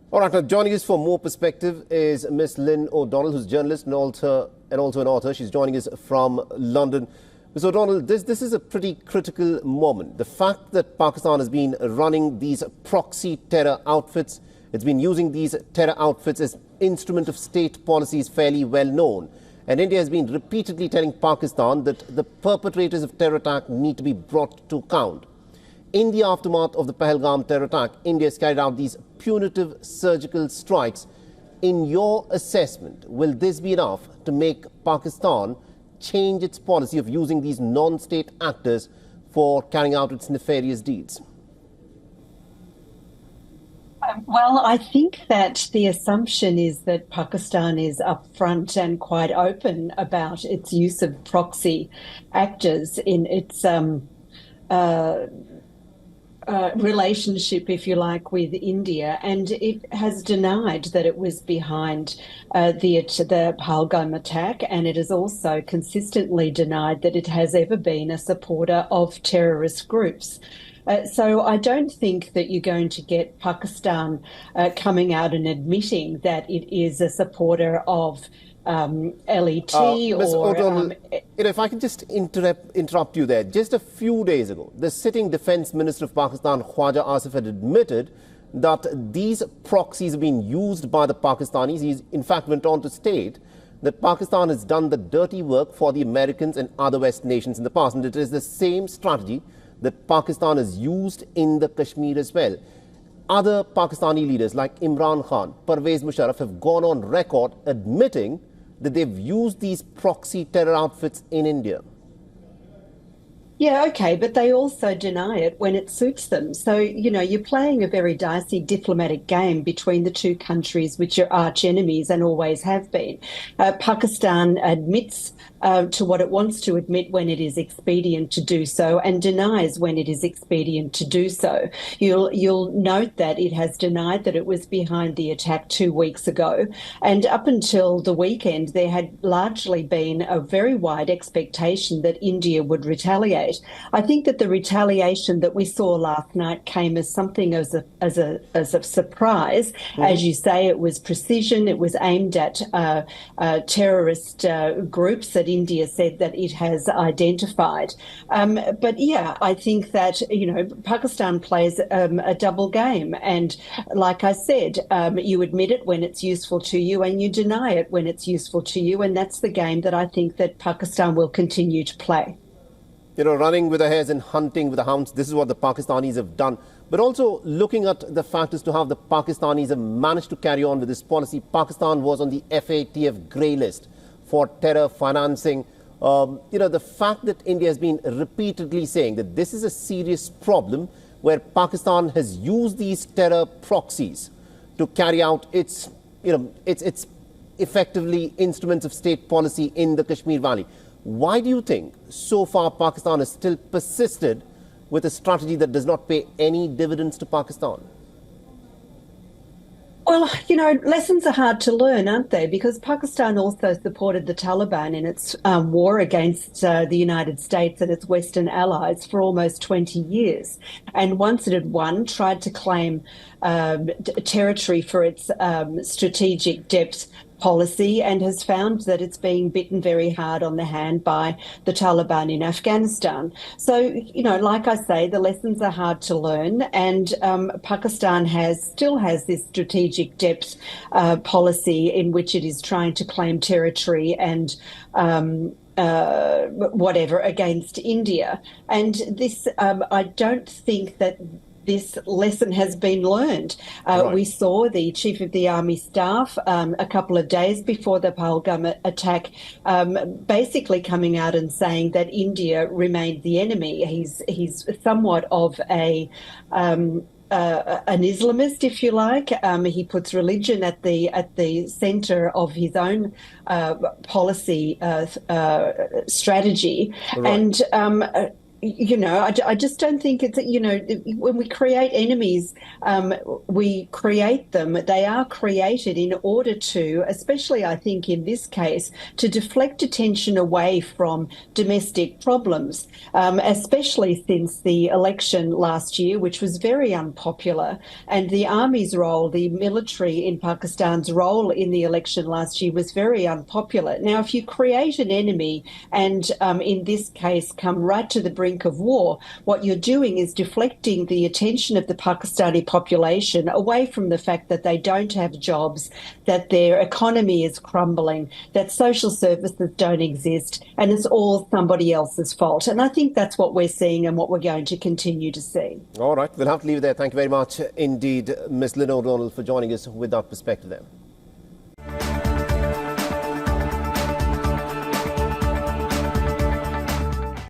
All right, now joining us for more perspective is Miss Lynn O'Donnell, who's a journalist and also an author. She's joining us from London. Ms. O'Donnell, this is a pretty critical moment. The fact that Pakistan has been running these proxy terror outfits, it's been using these terror outfits as instrument of state policy is fairly well known. And India has been repeatedly telling Pakistan that the perpetrators of terror attack need to be brought to account. In the aftermath of the Pahalgam terror attack, India has carried out these punitive surgical strikes. In your assessment, will this be enough to make Pakistan change its policy of using these non-state actors for carrying out its nefarious deeds? Well, I think that the assumption is that Pakistan is upfront and quite open about its use of proxy actors in its relationship, if you like, with India, and it has denied that it was behind the Pahalgam attack, and it has also consistently denied that it has ever been a supporter of terrorist groups. So I don't think that you're going to get Pakistan coming out and admitting that it is a supporter of LET Ms. or... O'Donnell, if I can just interrupt you there. Just a few days ago, the sitting Defence Minister of Pakistan, Khwaja Asif, had admitted that these proxies have been used by the Pakistanis. He, in fact, went on to state that Pakistan has done the dirty work for the Americans and other West nations in the past. And it is the same strategy that Pakistan has used in the Kashmir as well. Other Pakistani leaders like Imran Khan, Pervez Musharraf have gone on record admitting that they've used these proxy terror outfits in India. Yeah, okay, but they also deny it when it suits them. So, you know, you're playing a very dicey diplomatic game between the two countries, which are arch enemies and always have been. Pakistan admits to what it wants to admit when it is expedient to do so, and denies when it is expedient to do so. You'll note that it has denied that it was behind the attack 2 weeks ago, and up until the weekend there had largely been a very wide expectation that India would retaliate. I think that the retaliation that we saw last night came as something as a surprise. As you say, it was precision. It was aimed at terrorist groups that India said that it has identified. But yeah, I think that, you know, Pakistan plays a double game. And like I said, you admit it when it's useful to you and you deny it when it's useful to you. And that's the game that I think that Pakistan will continue to play. You know, running with the hares and hunting with the hounds, this is what the Pakistanis have done. But also looking at the fact as to how the Pakistanis have managed to carry on with this policy. Pakistan was on the FATF grey list for terror financing. You know, the fact that India has been repeatedly saying that this is a serious problem where Pakistan has used these terror proxies to carry out its, you know, its effectively instruments of state policy in the Kashmir Valley. Why do you think so far Pakistan has still persisted with a strategy that does not pay any dividends to Pakistan? Well, you know, lessons are hard to learn, aren't they? Because Pakistan also supported the Taliban in its war against the United States and its Western allies for almost 20 years. And once it had won, tried to claim territory for its strategic depth policy, and has found that it's being bitten very hard on the hand by the Taliban in Afghanistan. So, you know, like I say, the lessons are hard to learn, and Pakistan still has this strategic depth policy in which it is trying to claim territory and whatever against India. And this, I don't think that this lesson has been learned. Right. We saw the Chief of the Army Staff a couple of days before the Pahalgam attack basically coming out and saying that India remained the enemy. He's somewhat of an Islamist, if you like. He puts religion at the centre of his own policy strategy. Right. And I just don't think it's, when we create enemies, we create them. They are created in order to, especially I think in this case, to deflect attention away from domestic problems, especially since the election last year, which was very unpopular. And the army's role, the military in Pakistan's role in the election last year was very unpopular. Now, if you create an enemy and in this case come right to the brink of war, what you're doing is deflecting the attention of the Pakistani population away from the fact that they don't have jobs, that their economy is crumbling, that social services don't exist, and it's all somebody else's fault. And I think that's what we're seeing and what we're going to continue to see. All right, we'll have to leave it there. Thank you very much indeed, Ms. Lynn O'Donnell, for joining us with that perspective there.